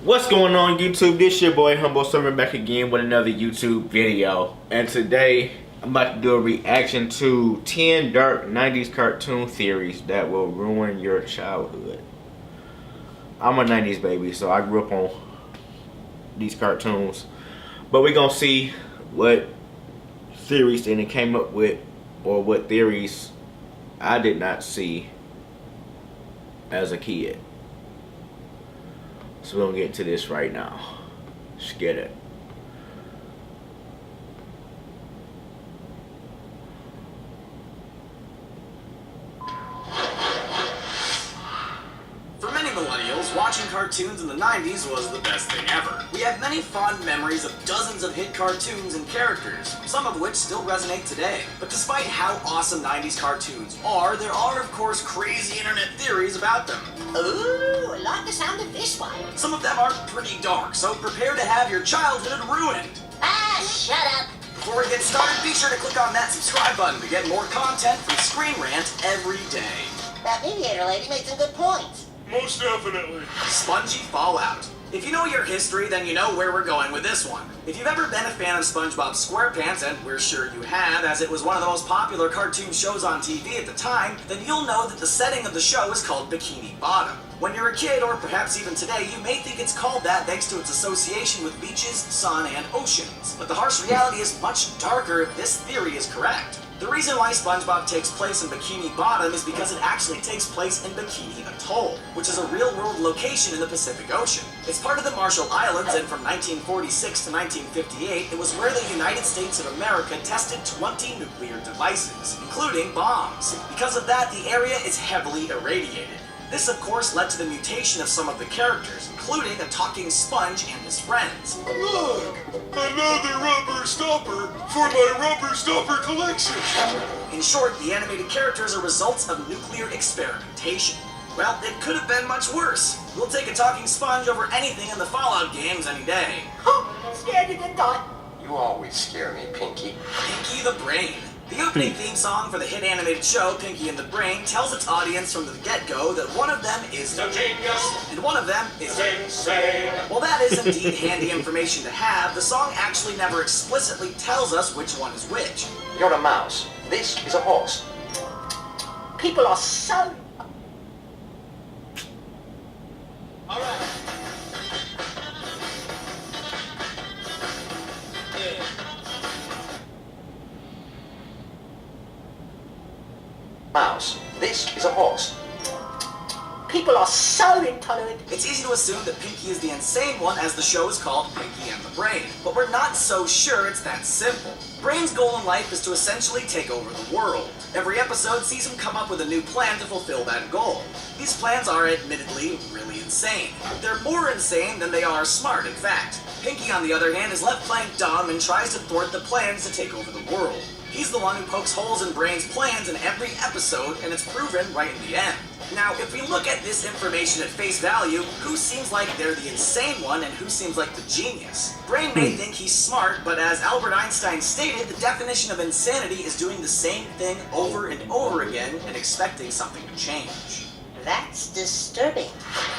What's going on YouTube? This your boy Humble Servant back again with another YouTube video. And today I'm about to do a reaction to 10 dark 90s cartoon theories that will ruin your childhood. I'm a 90s baby, so I grew up on these cartoons. But we're gonna see what theories they came up with, or what theories I did not see as a kid. So we're gonna get into this right now. Let's get it. For many millennials, watching cartoons in the 90s was the best thing ever. We have many fond memories of dozens of hit cartoons and characters, some of which still resonate today. But despite how awesome 90s cartoons are, there are of course crazy internet theories about them. Ooh, I like the sound of this one. Some of them are pretty dark, so prepare to have your childhood ruined. Ah, shut up. Before we get started, be sure to click on that subscribe button to get more content from Screen Rant every day. That mediator lady made some good points. Most definitely. Spongy Fallout. If you know your history, then you know where we're going with this one. If you've ever been a fan of SpongeBob SquarePants, and we're sure you have, as it was one of the most popular cartoon shows on TV at the time, then you'll know that the setting of the show is called Bikini Bottom. When you're a kid, or perhaps even today, you may think it's called that thanks to its association with beaches, sun, and oceans. But the harsh reality is much darker if this theory is correct. The reason why SpongeBob takes place in Bikini Bottom is because it actually takes place in Bikini Atoll, which is a real-world location in the Pacific Ocean. It's part of the Marshall Islands, and from 1946 to 1958, it was where the United States of America tested 20 nuclear devices, including bombs. Because of that, the area is heavily irradiated. This, of course, led to the mutation of some of the characters, including a talking sponge and his friends. Look! Another rubber stopper for my rubber stopper collection! In short, the animated characters are results of nuclear experimentation. Well, it could have been much worse. We'll take a talking sponge over anything in the Fallout games any day. I'm scared you didn't die. You always scare me, Pinky. Pinky the Brain. The opening theme song for the hit animated show Pinky and the Brain tells its audience from the get-go that one of them is The genius! and one of them is Insane! While that is indeed handy information to have, the song actually never explicitly tells us which one is which. You're a mouse. This is a horse. People are so... Alright. Mouse. This is a horse. People are so intolerant. It's easy to assume that Pinky is the insane one, as the show is called Pinky and the Brain. But we're not so sure it's that simple. Brain's goal in life is to essentially take over the world. Every episode sees him come up with a new plan to fulfill that goal. These plans are admittedly really insane. They're more insane than they are smart, in fact. Pinky, on the other hand, is left playing dumb and tries to thwart the plans to take over the world. He's the one who pokes holes in Brain's plans in every episode, and it's proven right in the end. Now, if we look at this information at face value, who seems like they're the insane one and who seems like the genius? Brain may think he's smart, but as Albert Einstein stated, the definition of insanity is doing the same thing over and over again and expecting something to change. That's disturbing.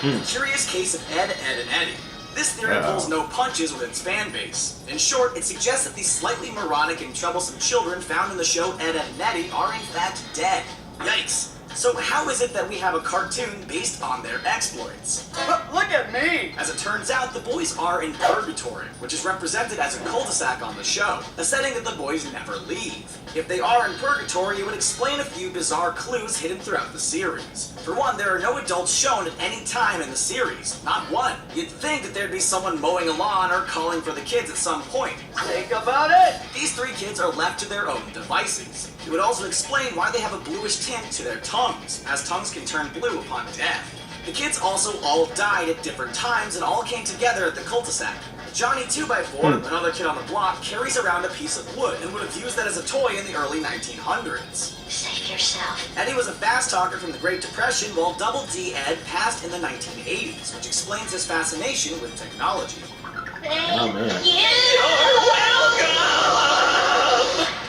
The curious case of Ed, Edd, and Eddy. This theory pulls no punches with its fan base. In short, it suggests that these slightly moronic and troublesome children found in the show Ed, Edd, and Eddy are in fact dead. Yikes. So how is it that we have a cartoon based on their exploits? Look at me! As it turns out, the boys are in purgatory, which is represented as a cul-de-sac on the show, a setting that the boys never leave. If they are in purgatory, it would explain a few bizarre clues hidden throughout the series. For one, there are no adults shown at any time in the series, not one. You'd think that there'd be someone mowing a lawn or calling for the kids at some point. Think about it! These three kids are left to their own devices. It would also explain why they have a bluish tint to their tongues, as tongues can turn blue upon death. The kids also all died at different times and all came together at the cul-de-sac. Johnny 2x4, another kid on the block, carries around a piece of wood and would have used that as a toy in the early 1900s. Save yourself. Eddie was a fast talker from the Great Depression, while Double D Ed passed in the 1980s, which explains his fascination with technology. Oh man.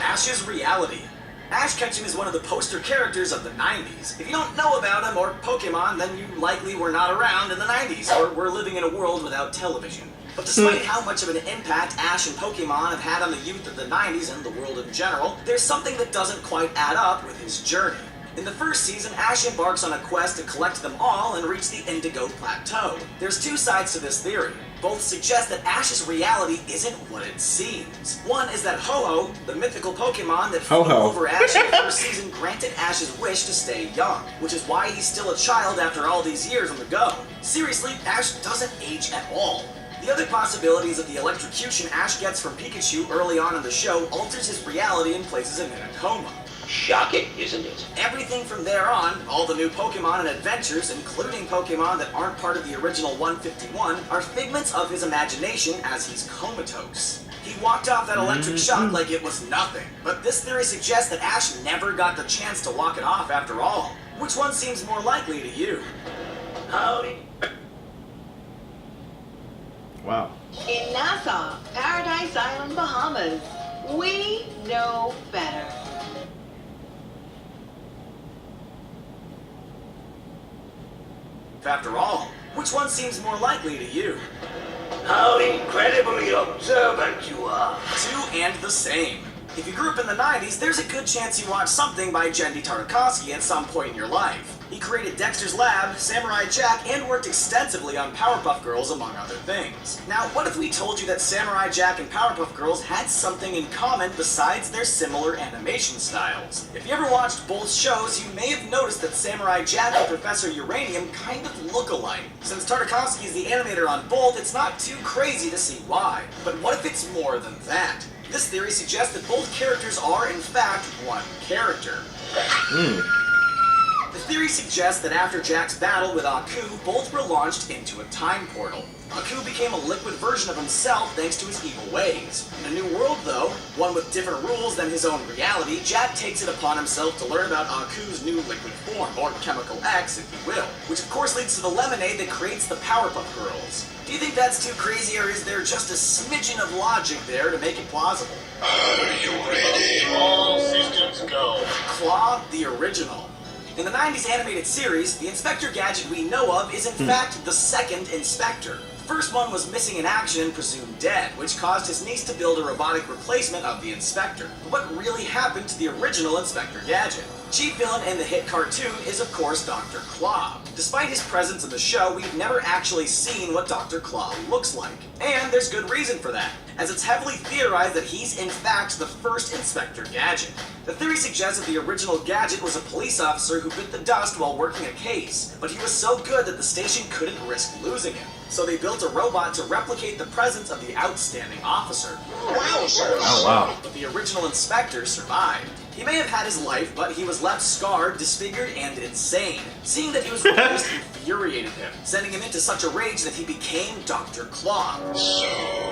Ash's reality. Ash Ketchum is one of the poster characters of the 90s. If you don't know about him or Pokemon, then you likely were not around in the 90s, or were living in a world without television. But despite how much of an impact Ash and Pokemon have had on the youth of the 90s and the world in general, there's something that doesn't quite add up with his journey. In the first season, Ash embarks on a quest to collect them all and reach the Indigo Plateau. There's two sides to this theory. Both suggest that Ash's reality isn't what it seems. One is that Ho-Oh, the mythical Pokemon that flew over Ash in the first season, granted Ash's wish to stay young, which is why he's still a child after all these years on the go. Seriously, Ash doesn't age at all. The other possibility is that the electrocution Ash gets from Pikachu early on in the show alters his reality and places him in a coma. Shocking, isn't it? Everything from there on, all the new Pokemon and adventures, including Pokemon that aren't part of the original 151, are figments of his imagination as he's comatose. He walked off that electric shock like it was nothing, but this theory suggests that Ash never got the chance to walk it off after all. Which one seems more likely to you? Howdy. Wow. In Nassau, Paradise Island, Bahamas, we know better. After all, which one seems more likely to you? How incredibly observant you are. Two and the same. If you grew up in the 90s, there's a good chance you watched something by Genndy Tartakovsky at some point in your life. He created Dexter's Lab, Samurai Jack, and worked extensively on Powerpuff Girls, among other things. Now, what if we told you that Samurai Jack and Powerpuff Girls had something in common besides their similar animation styles? If you ever watched both shows, you may have noticed that Samurai Jack and Professor Uranium kind of look alike. Since Tartakovsky is the animator on both, it's not too crazy to see why. But what if it's more than that? This theory suggests that both characters are, in fact, one character. The theory suggests that after Jack's battle with Aku, both were launched into a time portal. Aku became a liquid version of himself thanks to his evil ways. In a new world, though, one with different rules than his own reality, Jack takes it upon himself to learn about Aku's new liquid form, or Chemical X, if you will, which of course leads to the lemonade that creates the Powerpuff Girls. Do you think that's too crazy, or is there just a smidgen of logic there to make it plausible? Are you ready? All systems go. Claw, the original. In the 90s animated series, the Inspector Gadget we know of is in fact the second Inspector. The first one was missing in action and presumed dead, which caused his niece to build a robotic replacement of the Inspector. But what really happened to the original Inspector Gadget? Chief villain in the hit cartoon is of course Dr. Claw. Despite his presence in the show, we've never actually seen what Dr. Claw looks like. And there's good reason for that, as it's heavily theorized that he's in fact the first Inspector Gadget. The theory suggests that the original Gadget was a police officer who bit the dust while working a case, but he was so good that the station couldn't risk losing him. So they built a robot to replicate the presence of the outstanding officer. Oh, wow. But the original Inspector survived. He may have had his life, but he was left scarred, disfigured, and insane. Seeing that he was replaced infuriated him, sending him into such a rage that he became Dr. Claw. So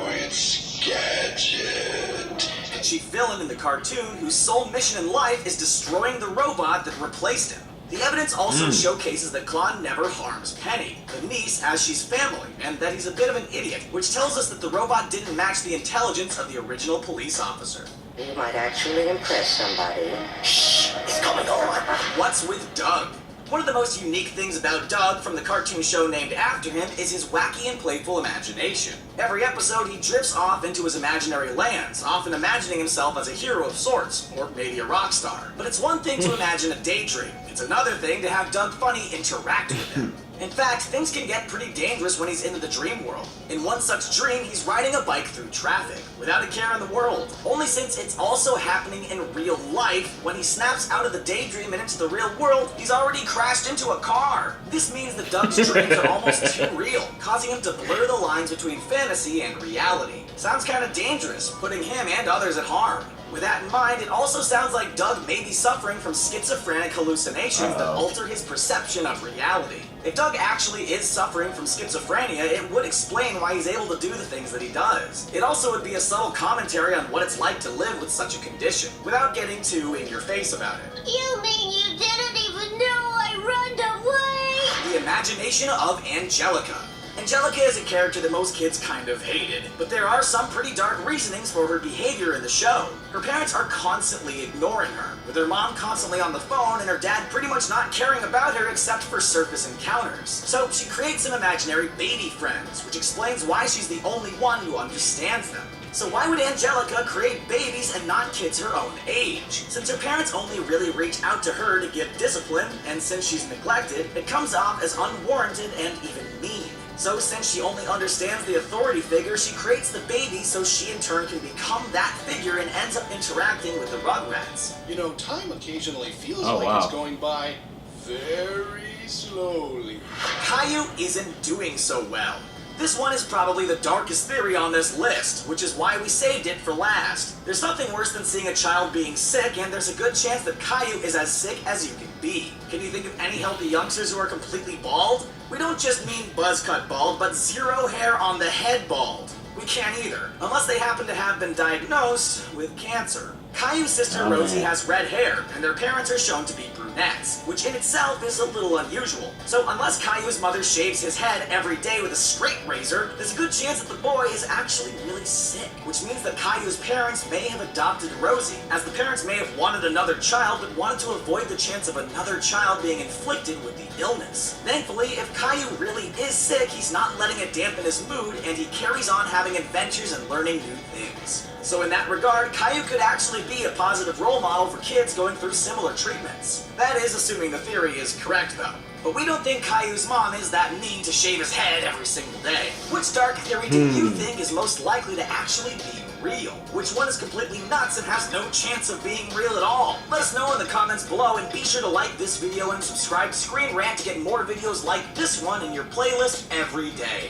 it's Gadget. The chief villain in the cartoon, whose sole mission in life is destroying the robot that replaced him. The evidence also showcases that Claw never harms Penny, the niece, as she's family, and that he's a bit of an idiot, which tells us that the robot didn't match the intelligence of the original police officer. You might actually impress somebody. Shh, it's coming on. What's with Doug? One of the most unique things about Doug from the cartoon show named after him is his wacky and playful imagination. Every episode, he drifts off into his imaginary lands, often imagining himself as a hero of sorts, or maybe a rock star. But it's one thing to imagine a daydream. It's another thing to have Doug Funny interact with him. In fact, things can get pretty dangerous when he's into the dream world. In one such dream, he's riding a bike through traffic, without a care in the world. Only since it's also happening in real life, when he snaps out of the daydream and into the real world, he's already crashed into a car. This means that Doug's dreams are almost too real, causing him to blur the lines between fantasy and reality. Sounds kind of dangerous, putting him and others at harm. With that in mind, it also sounds like Doug may be suffering from schizophrenic hallucinations that alter his perception of reality. If Doug actually is suffering from schizophrenia, it would explain why he's able to do the things that he does. It also would be a subtle commentary on what it's like to live with such a condition, without getting too in your face about it. You mean you didn't even know I run away? The imagination of Angelica. Angelica is a character that most kids kind of hated, but there are some pretty dark reasonings for her behavior in the show. Her parents are constantly ignoring her, with her mom constantly on the phone and her dad pretty much not caring about her except for surface encounters. So she creates some imaginary baby friends, which explains why she's the only one who understands them. So why would Angelica create babies and not kids her own age? Since her parents only really reach out to her to give discipline, and since she's neglected, it comes off as unwarranted and even mean. So since she only understands the authority figure, she creates the baby so she in turn can become that figure and ends up interacting with the Rugrats. You know, time occasionally feels Oh, like wow. it's going by very slowly. Caillou isn't doing so well. This one is probably the darkest theory on this list, which is why we saved it for last. There's nothing worse than seeing a child being sick, and there's a good chance that Caillou is as sick as you can be. Can you think of any healthy youngsters who are completely bald? We don't just mean buzz cut bald, but zero hair on the head bald. We can't either, unless they happen to have been diagnosed with cancer. Caillou's sister Rosie has red hair, and their parents are shown to be brunettes, which in itself is a little unusual. So unless Caillou's mother shaves his head every day with a straight razor, there's a good chance that the boy is actually really sick, which means that Caillou's parents may have adopted Rosie, as the parents may have wanted another child but wanted to avoid the chance of another child being inflicted with the illness. Thankfully, if Caillou really is sick, he's not letting it dampen his mood, and he carries on having adventures and learning new things. So in that regard, Caillou could actually be a positive role model for kids going through similar treatments. That is assuming the theory is correct though. But we don't think Caillou's mom is that mean to shave his head every single day. Which dark theory do you think is most likely to actually be real? Which one is completely nuts and has no chance of being real at all? Let us know in the comments below, and be sure to like this video and subscribe to Screen Rant to get more videos like this one in your playlist every day.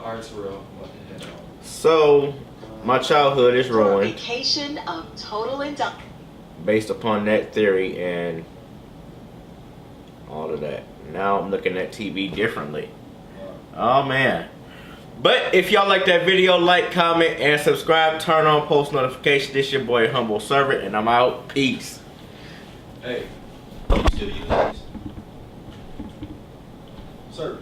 Alright, Terrell, what the hell? So, my childhood is For a ruined vacation of total indulgence. based upon that theory and all of that. Now I'm looking at TV differently. Oh man. But if y'all like that video, like, comment, and subscribe. Turn on post notifications. This your boy Humble Servant, and I'm out. Peace. Hey, you still use this? Sir.